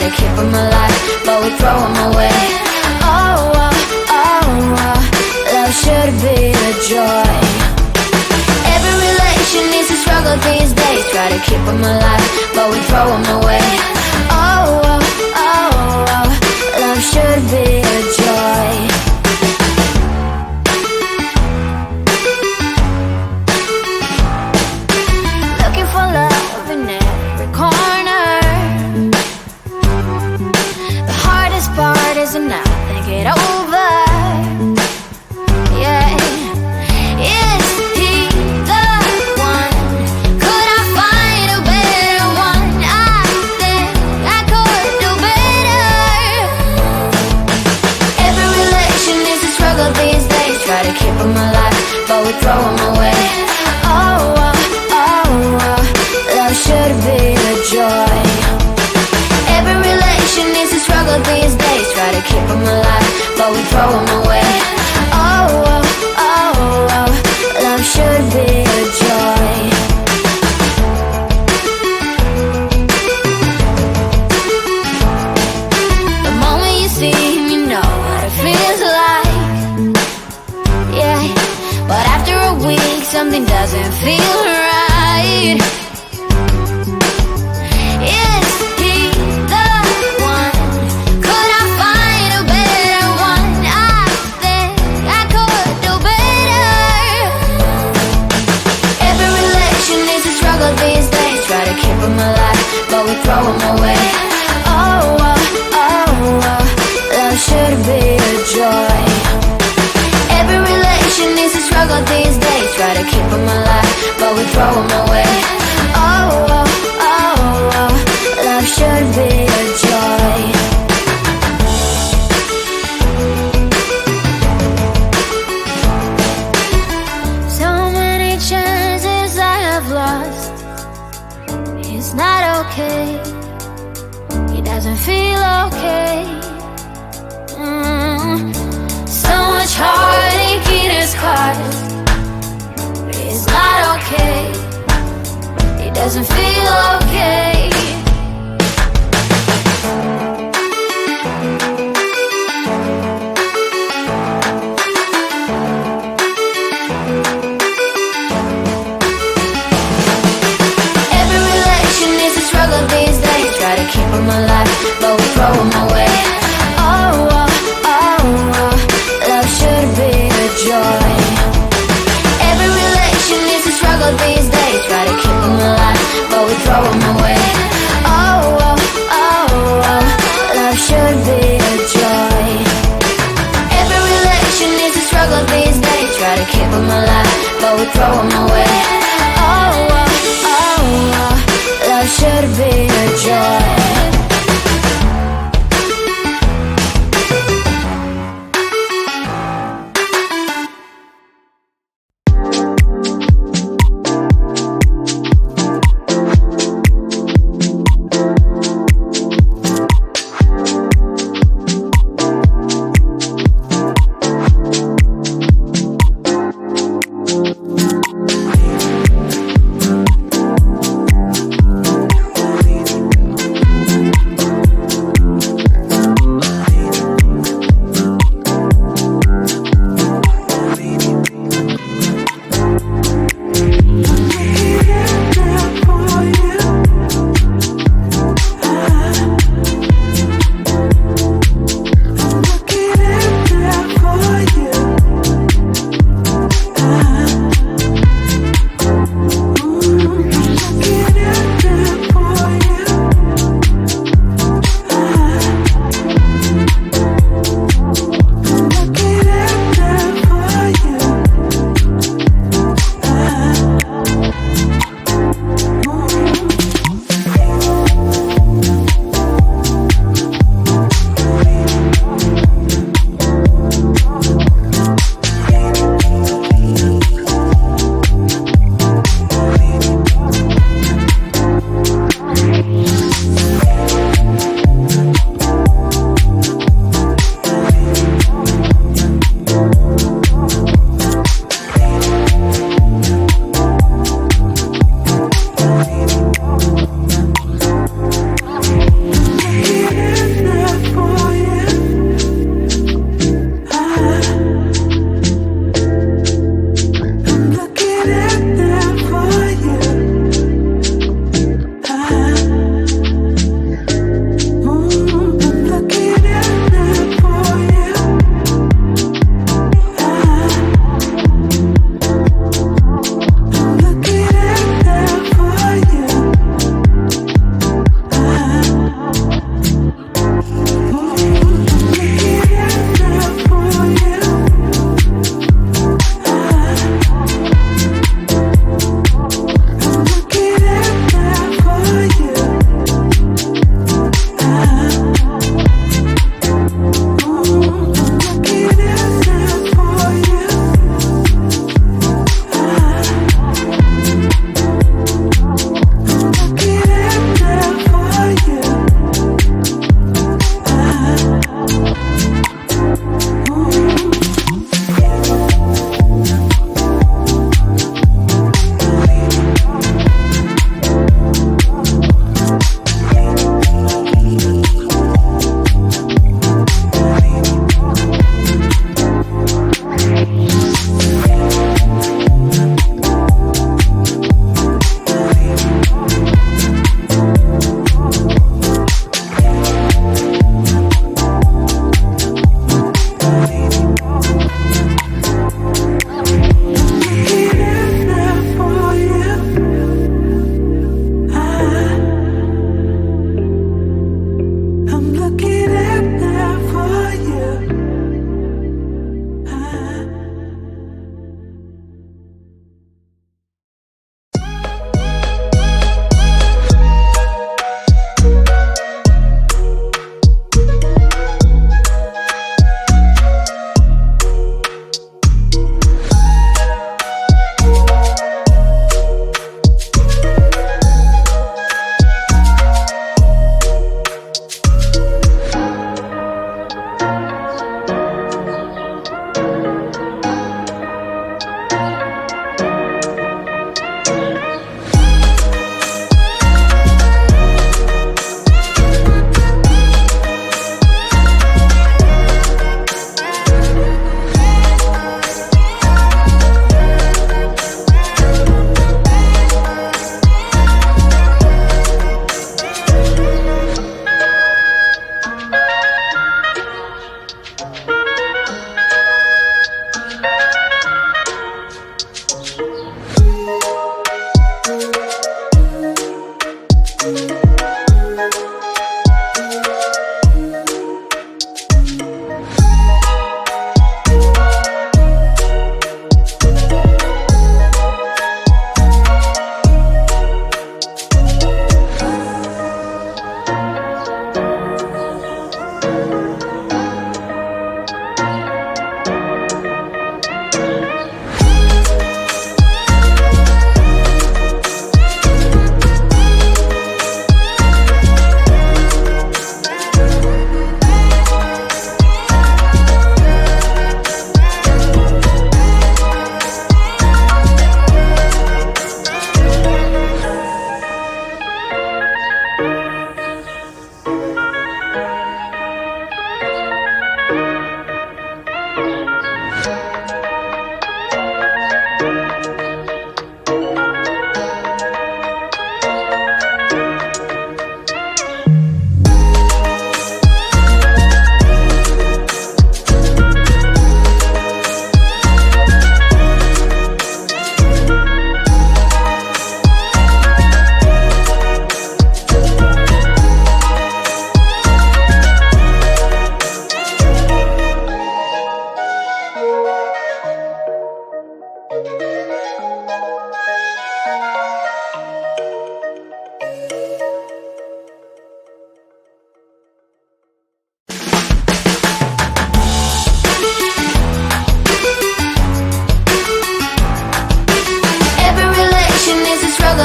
to keep them alive, but we throw them away. Oh, oh, oh, oh, love should be a joy. Every relation needs a struggle these days. Try to keep them alive, but we throw them away. Oh, oh, oh, oh, love should be a joy. Looking for love in every corner. The hardest part is to not think it over. Yeah. Is he the one? Could I find a better one? I think I could do better. Every relation is a struggle these days. Try to keep them alive, but we throw them away. Oh, oh, oh, oh, love should be a joy. Every relation is a struggle these days. Try to keep them alive, but we throw them away. Oh, oh, oh, oh, love should be a joy. The moment you see him, you know what it feels like. Yeah, but after a week, something doesn't feel right. Is he the one? Could I find a better one? I think I could do better. Every relation is a struggle these days. Try to keep them alive, but we throw them away. Oh, oh, oh, oh, love should be a joy. Every relation is a struggle these days. Try to keep them alive, but we throw them away. Oh, oh, oh, oh, love should be a joy. So many chances I have lost. It's not okay. He doesn't feel okay. So much heartache in his heart. It's not okay. He doesn't feel okay. Every relation is a struggle these days. Try to keep them alive, but we throw them away. Oh, oh, oh, oh, love should be a joy. Every relation is a struggle these days. Try to keep them alive, but we throw them away. Oh, oh, oh, oh, love should be a joy. Every relation is a struggle these days. Try to keep them alive, but we throw them away. Oh, oh, oh, oh, love should be a joy.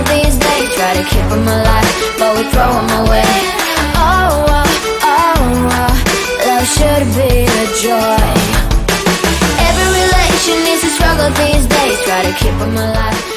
These days, try to keep them alive, but we throw them away. Love should be a joy. Every relation is a struggle these days, try to keep them alive.